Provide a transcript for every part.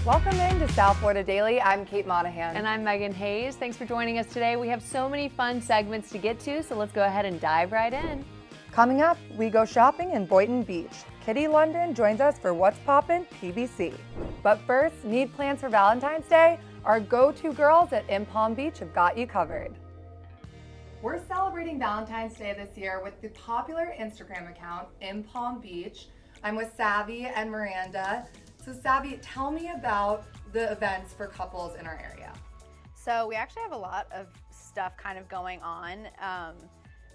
Welcome into South Florida Daily. I'm Kate Monahan. And I'm Megan Hayes. Thanks for joining us today. We have so many fun segments to get to, so let's go ahead and dive right in. Coming up, we go shopping in Boynton Beach. Kitty London joins us for What's Poppin' PBC. But first, need plans for Valentine's Day? Our go-to girls at In Palm Beach have got you covered. We're celebrating Valentine's Day this year with the popular Instagram account, In Palm Beach. I'm with Savvy and Miranda. So Savvy, tell me about the events for couples in our area. So we actually have a lot of stuff kind of going on.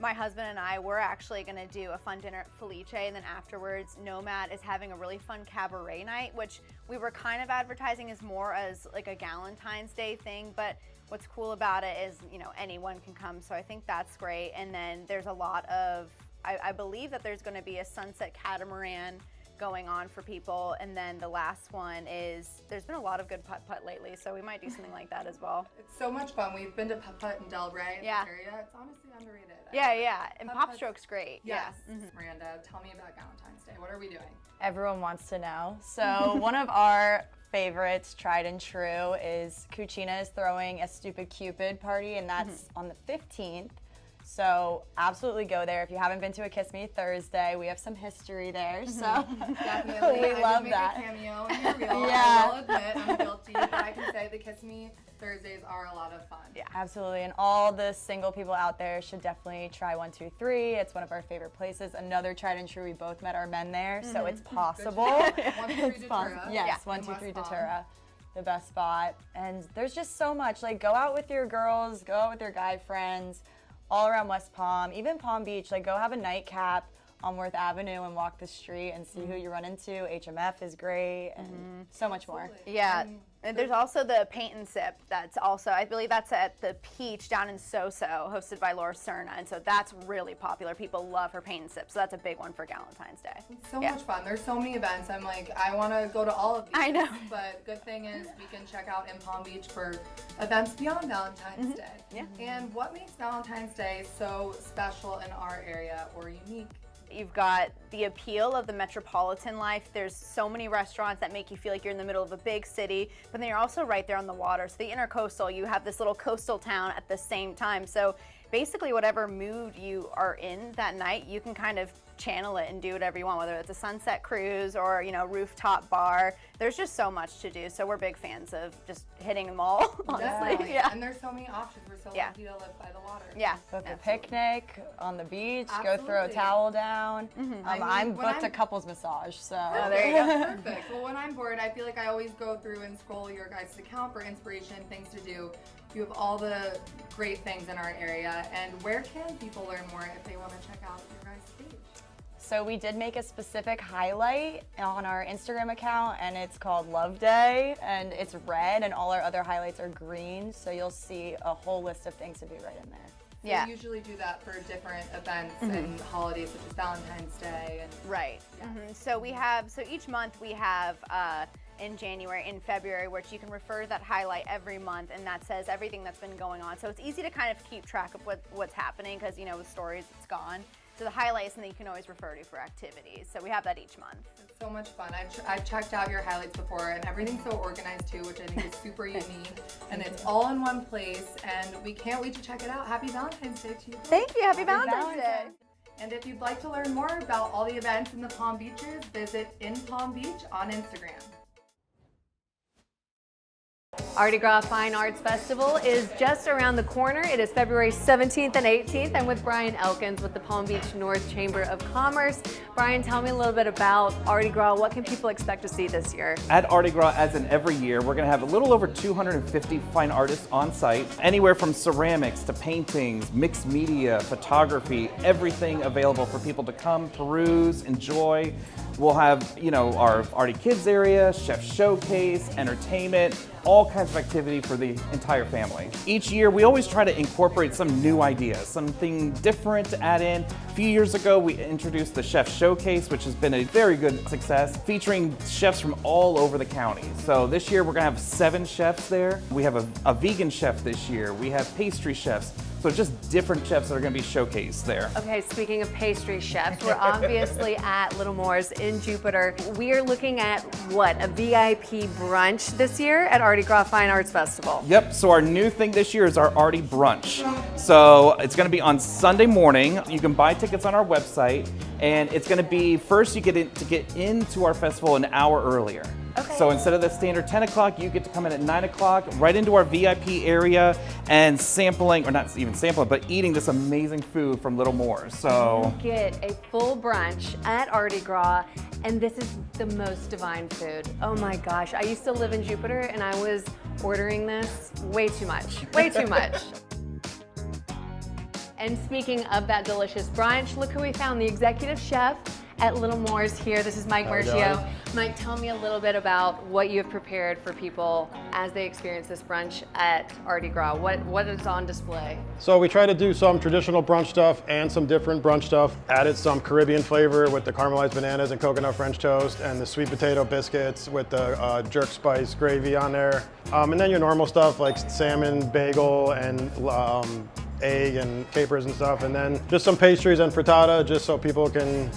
My husband and I, we're actually going to do a fun dinner at Felice, and then afterwards Nomad is having a really fun cabaret night, which we were kind of advertising as more as like a Galentine's Day thing, but what's cool about it is, you know, anyone can come, so I think that's great. And then there's a lot of, I believe that there's going to be a sunset catamaran going on for people, and then the last one is, there's been a lot of good putt-putt lately, so we might do something like that as well. It's so much fun. We've been to putt-putt in Delray in Yeah. this area. It's honestly underrated. Yeah, and Putt-putt- Pop Stroke's great. Yes. Yeah. Mm-hmm. Miranda, tell me about Valentine's Day. What are we doing? Everyone wants to know. So one of our favorites, tried and true, is Cucina is throwing a Stupid Cupid party, and that's on the 15th. So absolutely go there. If you haven't been to a Kiss Me Thursday, we have some history there. So Definitely. we love I that. did make a cameo in your reel. Yeah. I will admit I'm guilty, but I can say the Kiss Me Thursdays are a lot of fun. Yeah, absolutely. And all the single people out there should definitely try 123. It's one of our favorite places. Another tried and true. We both met our men there, so it's possible. 123 Fun. Datura. Yes, Yeah. 123 In West Palm. Datura, the best spot. And there's just so much. Like, go out with your girls, go out with your guy friends, all around West Palm, even Palm Beach. Like, go have a nightcap on Worth Avenue and walk the street and see who you run into. HMF is great, and so much more. Yeah, and there's also the Paint and Sip. That's also, I believe that's at the Peach down in Soso, hosted by Laura Cerna, and so that's really popular. People love her Paint and Sip, so that's a big one for Valentine's Day. It's so Yeah. much fun. There's so many events. I'm like, I want to go to all of these. I know. But good thing is we can check out In Palm Beach for events beyond Valentine's Day. Yeah. And what makes Valentine's Day so special in our area or unique? You've got the appeal of the metropolitan life. There's so many restaurants that make you feel like you're in the middle of a big city, but then you're also right there on the water. So the Intercoastal, you have this little coastal town at the same time. So basically whatever mood you are in that night, you can kind of channel it and do whatever you want, whether it's a sunset cruise or, you know, rooftop bar. There's just so much to do. So we're big fans of just hitting them all, honestly. Definitely. Yeah. And there's so many options. We're so Yeah. lucky to live by the water. Yeah. Book a Absolutely. picnic on the beach, go throw a Absolutely. towel down. I mean, I'm when booked a I'm- couples massage, so. Oh, there you go. Perfect. Well, when I'm bored, I feel like I always go through and scroll your guys' account for inspiration, things to do. You have all the great things in our area. And where can people learn more if they want to check out your guys' page? So we did make a specific highlight on our Instagram account, and it's called Love Day, and it's red, and all our other highlights are green. So you'll see a whole list of things to do right in there. Yeah. We usually do that for different events and holidays such as Valentine's Day. And Right. So we have, so each month we have in January, in February, which you can refer to that highlight every month, and that says everything that's been going on. So it's easy to kind of keep track of what's happening because, you know, with stories, it's gone. So the highlight is something you can always refer to for activities. So we have that each month. It's so much fun. I've checked out your highlights before, and everything's so organized too, which I think is super unique. And it's all in one place, and we can't wait to check it out. Happy Valentine's Day to you. Thank you. Happy Happy Valentine's Day. And if you'd like to learn more about all the events in the Palm Beaches, visit In Palm Beach on Instagram. Mardi Gras Fine Arts Festival is just around the corner. It is February 17th and 18th. I'm with Brian Elkins with the Palm Beach North Chamber of Commerce. Brian, tell me a little bit about Mardi Gras. What can people expect to see this year? At Mardi Gras, as in every year, we're going to have a little over 250 fine artists on site. Anywhere from ceramics to paintings, mixed media, photography, everything available for people to come, peruse, enjoy. We'll have, you know, our Artie Kids area, chef showcase, entertainment, all kinds of activity for the entire family. Each year, we always try to incorporate some new ideas, something different to add in. A few years ago, we introduced the Chef Showcase, which has been a very good success, featuring chefs from all over the county. So this year, we're gonna have 7 chefs there. We have a vegan chef this year. We have pastry chefs. So just different chefs that are gonna be showcased there. Okay, speaking of pastry chefs, we're obviously at Little Moore's in Jupiter. We are looking at what, a VIP brunch this year at Mardi Gras Fine Arts Festival. Yep, so our new thing this year is our Artie Brunch. So it's gonna be on Sunday morning. You can buy tickets on our website, and it's gonna be, first you get into our festival an hour earlier. Okay. So instead of the standard 10 o'clock, you get to come in at 9 o'clock, right into our VIP area and sampling, or not even sampling, but eating this amazing food from Little Moore's. So Get a full brunch at Mardi Gras, and this is the most divine food. Oh my gosh, I used to live in Jupiter and I was ordering this way too much, way too much. And speaking of that delicious brunch, look who we found, the executive chef at Little Moore's here. This is Mike Murcio. Mike, tell me a little bit about what you have prepared for people as they experience this brunch at Mardi Gras. What is on display? So we try to do some traditional brunch stuff and some different brunch stuff. Added some Caribbean flavor with the caramelized bananas and coconut French toast, and the sweet potato biscuits with the jerk spice gravy on there. And then your normal stuff like salmon, bagel, and egg and capers and stuff. And then just some pastries and frittata, just so people can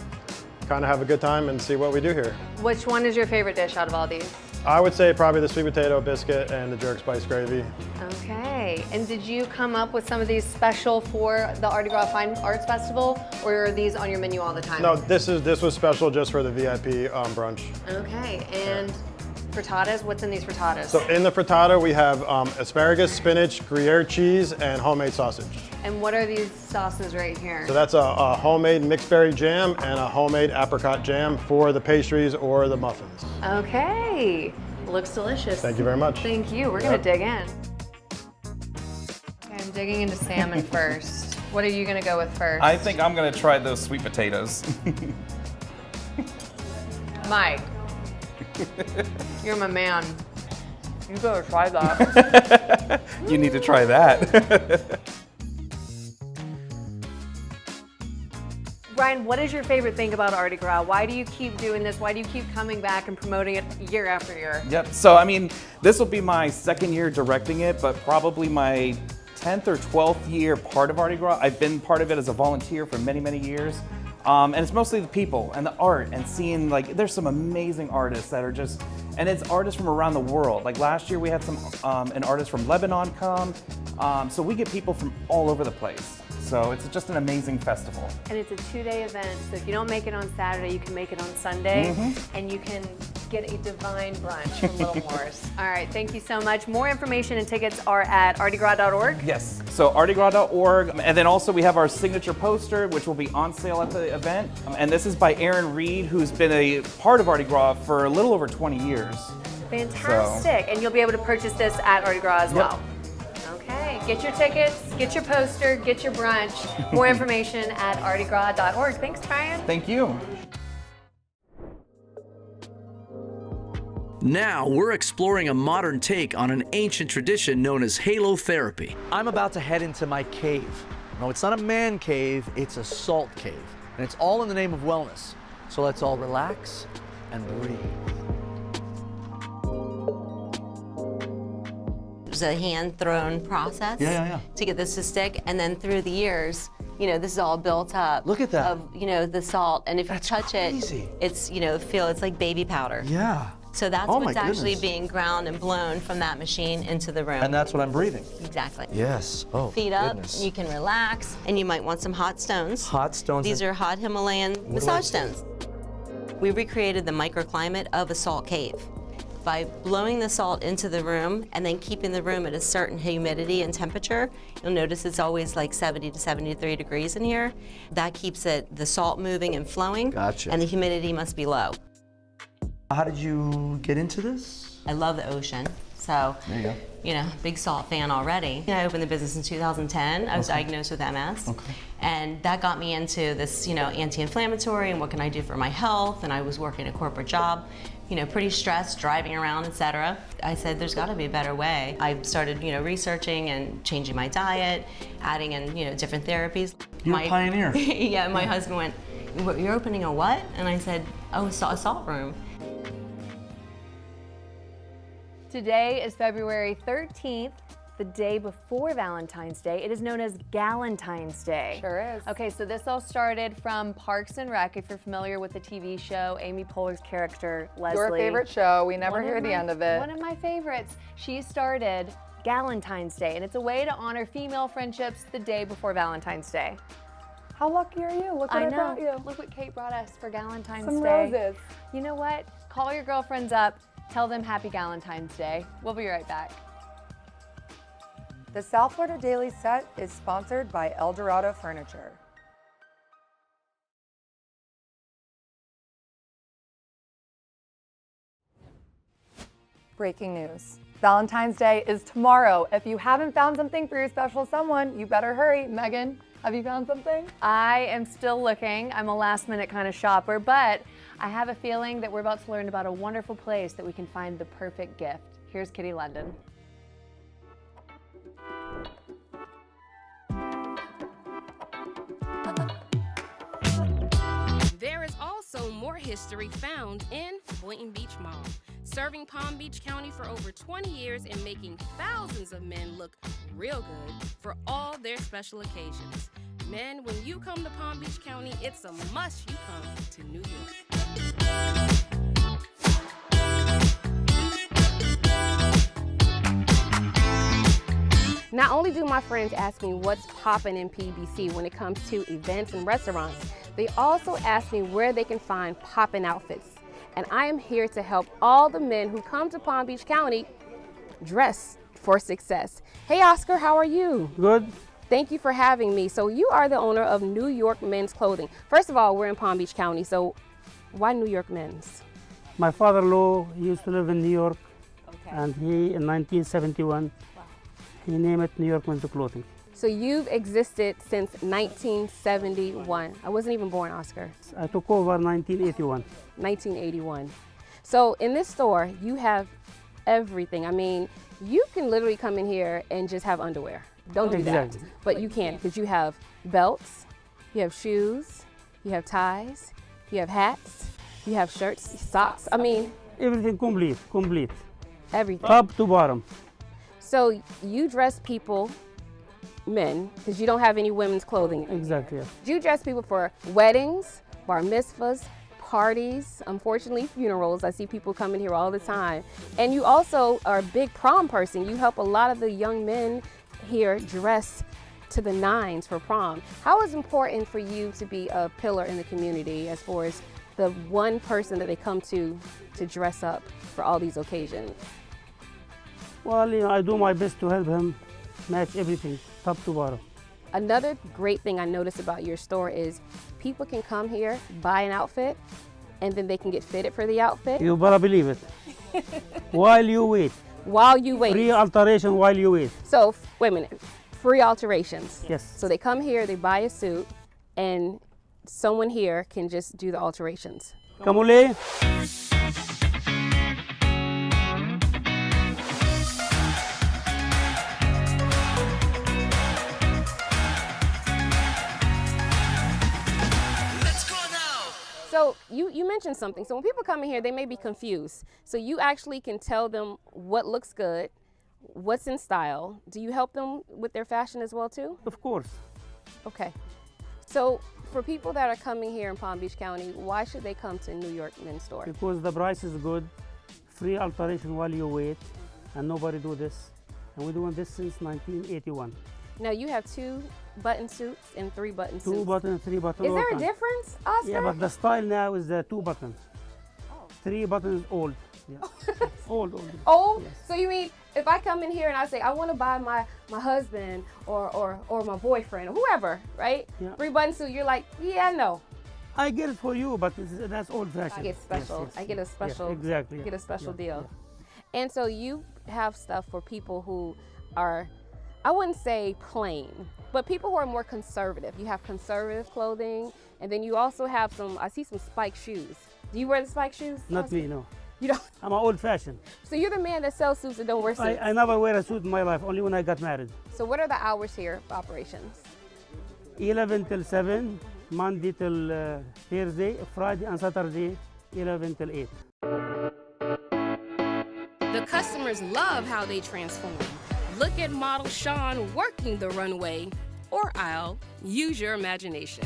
kind of have a good time and see what we do here. Which one is your favorite dish out of all these? I would say probably the sweet potato biscuit and the jerk spice gravy. Okay, and did you come up with some of these special for the Mardi Gras Fine Arts Festival, or are these on your menu all the time? No, this was special just for the VIP brunch. Okay, and frittatas, what's in these frittatas? So in the frittata we have asparagus, spinach, Gruyere cheese, and homemade sausage. And what are these sauces right here? So that's a homemade mixed berry jam and a homemade apricot jam for the pastries or the muffins. Okay, looks delicious. Thank you very much. Thank you, we're gonna dig in. Okay, I'm digging into salmon first. What are you gonna go with first? I think I'm gonna try those sweet potatoes. Mike, you're my man. You better try that. You need to try that. Brian, what is your favorite thing about Mardi Gras? Why do you keep doing this? Why do you keep coming back and promoting it year after year? Yep, so I mean, this will be my second year directing it, but probably my 10th or 12th year part of Mardi Gras. I've been part of it as a volunteer for many, many years. And it's mostly the people and the art and seeing, like, there's some amazing artists that are just, and it's artists from around the world. Like last year we had an artist from Lebanon come. So we get people from all over the place. So it's just an amazing festival. And it's a 2-day event, so if you don't make it on Saturday, you can make it on Sunday, and you can get a divine brunch from Little Moore's. All right, thank you so much. More information and tickets are at mardigras.org. Yes, so artigras.org, and then also we have our signature poster, which will be on sale at the event. And this is by Aaron Reed, who's been a part of Mardi Gras for a little over 20 years. Fantastic, and you'll be able to purchase this at Mardi Gras as well. Okay, get your tickets, get your poster, get your brunch. More information at artigras.org. Thanks, Brian. Thank you. Now we're exploring a modern take on an ancient tradition known as halotherapy. I'm about to head into my cave. No, it's not a man cave, it's a salt cave. And it's all in the name of wellness. So let's all relax and breathe. It was a hand-thrown process to get this to stick, and then through the years, you know, this is all built up. Look at that. Of, you know, the salt, and if That's you touch crazy. it, it's, you know, it's like baby powder. Yeah. So that's Oh my what's actually goodness. being ground and blown from that machine into the room. And that's what I'm breathing. Exactly. Yes. Oh, Feet up, goodness. you can relax, and you might want some hot stones. Hot stones. These are hot Himalayan do I massage do? stones. We recreated the microclimate of a salt cave by blowing the salt into the room and then keeping the room at a certain humidity and temperature. You'll notice it's always like 70 to 73 degrees in here. That keeps the salt moving and flowing. Gotcha. And the humidity must be low. How did you get into this? I love the ocean, so There you go. you know, big salt fan already. I opened the business in 2010. I was diagnosed with MS. And that got me into this, you know, anti-inflammatory and what can I do for my health? And I was working a corporate job, you know, pretty stressed, driving around, etc. I said, there's gotta be a better way. I started, you know, researching and changing my diet, adding in, you know, different therapies. You're a pioneer. Yeah, my husband went, you're opening a what? And I said, oh, a salt room. Today is February 13th, the day before Valentine's Day. It is known as Galentine's Day. Sure is. Okay, so this all started from Parks and Rec, if you're familiar with the TV show, Amy Poehler's character, Leslie. Your favorite show. We never One hear of the my- end of it. One of my favorites. She started Galentine's Day, and it's a way to honor female friendships the day before Valentine's Day. How lucky are you? Look what I brought you. Look what Kate brought us for Galentine's Some Day. roses. You know what? Call your girlfriends up. Tell them Happy Galentine's Day. We'll be right back. The South Florida Daily Set is sponsored by El Dorado Furniture. Breaking news. Valentine's Day is tomorrow. If you haven't found something for your special someone, you better hurry. Megan, have you found something? I am still looking. I'm a last minute kind of shopper, but I have a feeling that we're about to learn about a wonderful place that we can find the perfect gift. Here's Kitty London. There is also more history found in Boynton Beach Mall, serving Palm Beach County for over 20 years and making thousands of men look real good for all their special occasions. Men, when you come to Palm Beach County, it's a must you come to New York. Not only do my friends ask me what's poppin' in PBC when it comes to events and restaurants, they also ask me where they can find poppin' outfits. And I am here to help all the men who come to Palm Beach County dress for success. Hey Oscar, how are you? Good. Thank you for having me. So you are the owner of New York Men's Clothing. First of all, we're in Palm Beach County, so why New York Men's? My father-in-law used to live in New York, and he, in 1971, he named it New York Men's Clothing. So you've existed since 1971. I wasn't even born, Oscar. I took over 1981. 1981. So in this store, you have everything. I mean, you can literally come in here and just have underwear. Don't do Exactly. that. But you can, because you have belts, you have shoes, you have ties, you have hats, you have shirts, socks. I mean, Everything complete, everything. top to bottom. So you dress people, men, because you don't have any women's clothing. Exactly. Yeah. You dress people for weddings, bar mitzvahs, parties, unfortunately funerals. I see people coming here all the time. And you also are a big prom person. You help a lot of the young men here dress to the nines for prom. How is it important for you to be a pillar in the community as far as the one person that they come to dress up for all these occasions? Well, I do my best to help him match everything, top to bottom. Another great thing I noticed about your store is people can come here, buy an outfit, and then they can get fitted for the outfit. You better believe it. While you wait. While you wait. Free alteration while you wait. So, wait a minute, free alterations. Yes. So they come here, they buy a suit, and someone here can just do the alterations. Kamule. So you mentioned something. So when people come in here, they may be confused. So you actually can tell them what looks good, what's in style. Do you help them with their fashion as well too? Of course. Okay. So for people that are coming here in Palm Beach County, why should they come to New York Men's Store? Because the price is good, free alteration while you wait, and nobody do this. And we're doing this since 1981. Now you have 2 button suits and 3 button suits. 2 button, 3 button. Is all there a kind. difference, Oscar? Yeah, but the style now is the 2 button. 3 buttons old. Yeah. old. Old? Yes. So you mean if I come in here and I say I want to buy my husband or my boyfriend or whoever, right? Yeah. 3 button suit, you're like, yeah, no. I get it for you, but that's old fashioned. I get special. Yes, yes, I get a yes. special. Yeah, exactly. I get a special Yeah, deal. And so you have stuff for people who are, I wouldn't say plain, but people who are more conservative. You have conservative clothing, and then you also have I see some spike shoes. Do you wear the spike shoes? Not me, no. You don't? I'm an old fashioned. So you're the man that sells suits and don't wear suits? I never wear a suit in my life, only when I got married. So what are the hours here of operations? 11 till 7, Monday till Thursday, Friday and Saturday, 11 till 8. The customers love how they transform. Look at model Sean working the runway or aisle. Use your imagination.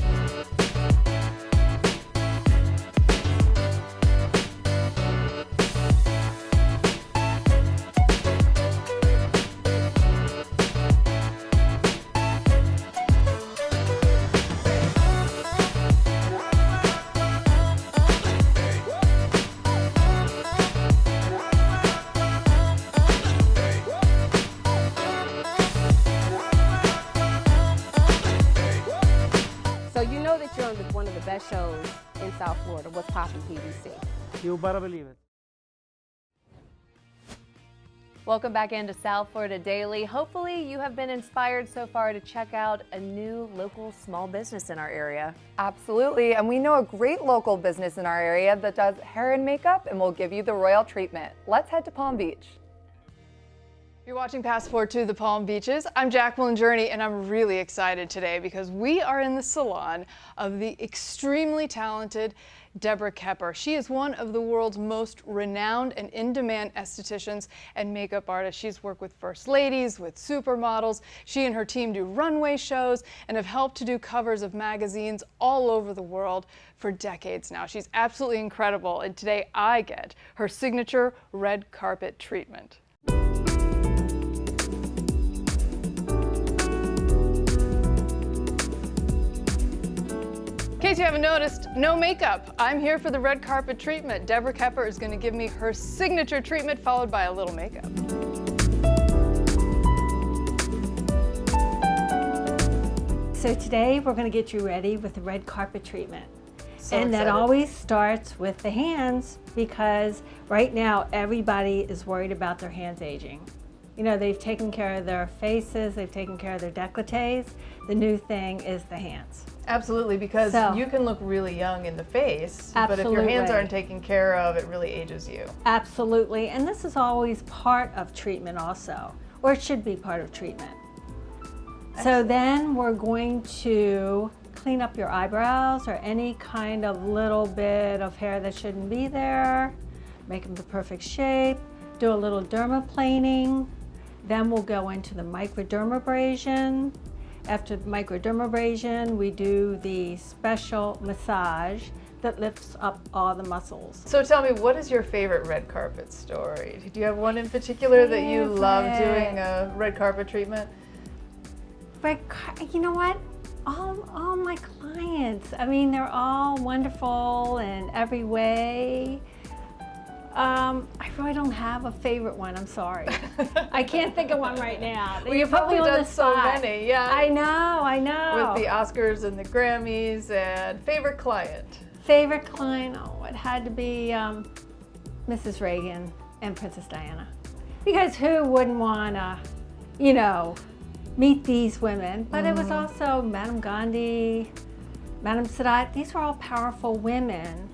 So you know that you're on one of the best shows in South Florida, What's Poppin' PBC. You better believe it. Welcome back into South Florida Daily. Hopefully you have been inspired so far to check out a new local small business in our area. Absolutely, and we know a great local business in our area that does hair and makeup and will give you the royal treatment. Let's head to Palm Beach. You're watching Passport to the Palm Beaches. I'm Jacqueline Journey, and I'm really excited today because we are in the salon of the extremely talented Deborah Kepper. She is one of the world's most renowned and in-demand estheticians and makeup artists. She's worked with first ladies, with supermodels. She and her team do runway shows and have helped to do covers of magazines all over the world for decades now. She's absolutely incredible, and today I get her signature red carpet treatment. In case you haven't noticed, no makeup. I'm here for the red carpet treatment. Deborah Kepper is going to give me her signature treatment followed by a little makeup. So today we're going to get you ready with the red carpet treatment. So and that excited. always starts with the hands, because right now everybody is worried about their hands aging. You know, they've taken care of their faces, they've taken care of their décolletés. The new thing is the hands. Absolutely, because So- you can look really young in the face, but if your hands Absolutely. aren't taken care of, it really ages you. Absolutely, and this is always part of treatment also, or it should be part of treatment. So then we're going to clean up your eyebrows or any kind of little bit of hair that shouldn't be there, make them the perfect shape, do a little dermaplaning, then we'll go into the microdermabrasion. After the microdermabrasion, we do the special massage that lifts up all the muscles. So tell me, what is your favorite red carpet story? Do you have one in particular that you love doing a red carpet treatment? You know what? All my clients, I mean, they're all wonderful in every way. I really don't have a favorite one, I'm sorry. I can't think of one right now. Well, You you've put probably me on done the so spot. many, yeah. I know. With the Oscars and the Grammys, and favorite client? Favorite client, oh, it had to be Mrs. Reagan and Princess Diana. Because who wouldn't want to, you know, meet these women? But it was also Madame Gandhi, Madame Sadat. These were all powerful women.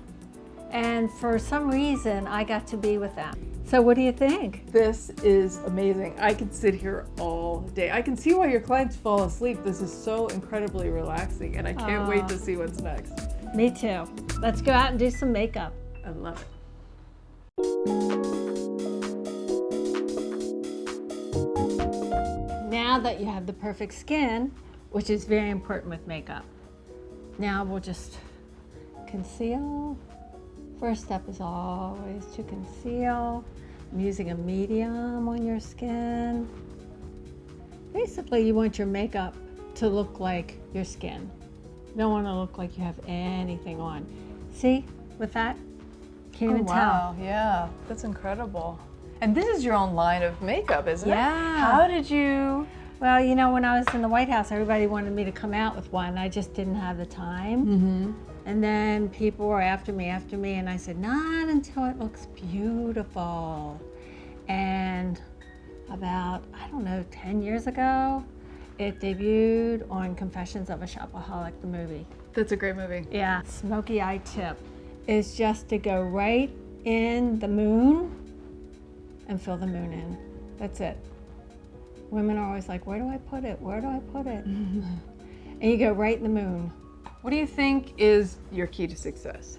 And for some reason, I got to be with them. So what do you think? This is amazing. I could sit here all day. I can see why your clients fall asleep. This is so incredibly relaxing, and I can't wait to see what's next. Me too. Let's go out and do some makeup. I love it. Now that you have the perfect skin, which is very important with makeup, now we'll just conceal. First step is always to conceal. I'm using a medium on your skin. Basically, you want your makeup to look like your skin. You don't want to look like you have anything on. See, with that, can't even wow, tell. yeah, that's incredible. And this is your own line of makeup, isn't it? Yeah. How did you? Well, you know, when I was in the White House, everybody wanted me to come out with one. I just didn't have the time. Mm-hmm. And then people were after me, and I said, not until it looks beautiful. And about, I don't know, 10 years ago, it debuted on Confessions of a Shopaholic, the movie. That's a great movie. Yeah. Smoky eye tip is just to go right in the moon and fill the moon in. That's it. Women are always like, where do I put it? Where do I put it? And you go right in the moon. What do you think is your key to success?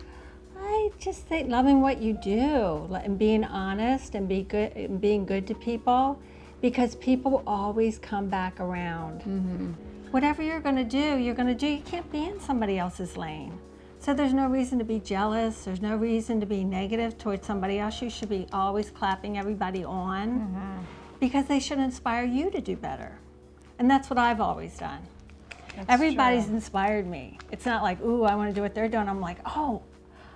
I just think loving what you do and being honest and being good to people because people always come back around. Whatever you're going to do, you're going to do. You can't be in somebody else's lane. So there's no reason to be jealous. There's no reason to be negative towards somebody else. You should be always clapping everybody on because they should inspire you to do better. And that's what I've always done. Everybody's inspired me. It's not like, ooh, I want to do what they're doing. I'm like, oh,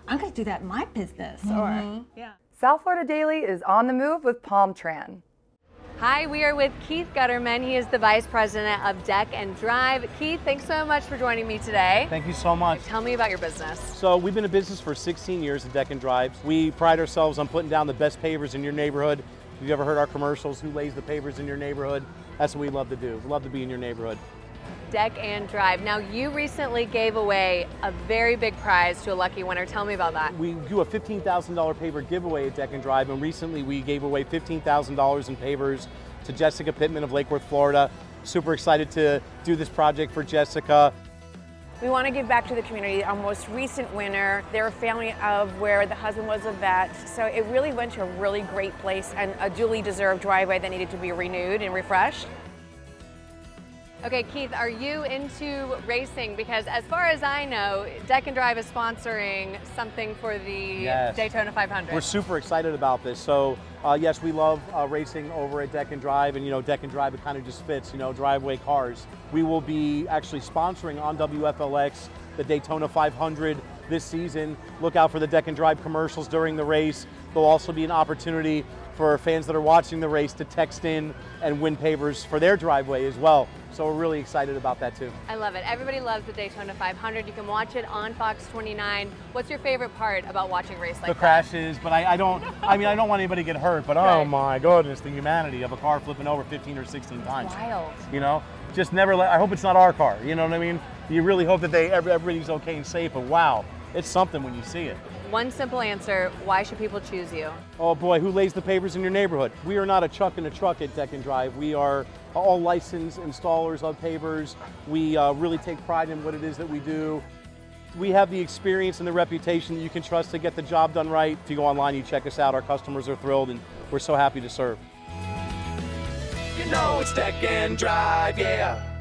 I'm going to do that in my business. Or, yeah. South Florida Daily is on the move with Palm Tran. Hi, we are with Keith Gutterman. He is the Vice President of Deck and Drive. Keith, thanks so much for joining me today. Thank you so much. Tell me about your business. So we've been in business for 16 years at Deck and Drive. We pride ourselves on putting down the best pavers in your neighborhood. If you've ever heard our commercials, who lays the pavers in your neighborhood? That's what we love to do. We love to be in your neighborhood. Deck and Drive. Now, you recently gave away a very big prize to a lucky winner. Tell me about that. We do a $15,000 paver giveaway at Deck and Drive, and recently we gave away $15,000 in pavers to Jessica Pittman of Lake Worth, Florida. Super excited to do this project for Jessica. We want to give back to the community. Our most recent winner, they're a family of where the husband was a vet, so it really went to a really great place and a duly deserved driveway that needed to be renewed and refreshed. Okay, Keith, are you into racing? Because as far as I know, Deck and Drive is sponsoring something for the Daytona 500. We're super excited about this. So yes, we love racing over at Deck and Drive, and you know, Deck and Drive, it kind of just fits, you know, driveway cars. We will be actually sponsoring on WFLX the Daytona 500 this season. Look out for the Deck and Drive commercials during the race. There'll also be an opportunity for fans that are watching the race to text in and win pavers for their driveway as well. So we're really excited about that too. I love it. Everybody loves the Daytona 500. You can watch it on Fox 29. What's your favorite part about watching a race like that? The crashes, but I don't want anybody to get hurt, but oh my goodness, the humanity of a car flipping over 15 or 16 times. Wild. You know, just never I hope it's not our car, you know what I mean? You really hope that everybody's okay and safe, but wow, it's something when you see it. One simple answer, why should people choose you? Oh boy, who lays the pavers in your neighborhood? We are not a chuck in a truck at Deck and Drive. We are all licensed installers of pavers. We really take pride in what it is that we do. We have the experience and the reputation that you can trust to get the job done right. If you go online, you check us out, our customers are thrilled and we're so happy to serve. You know it's Deck and Drive, yeah.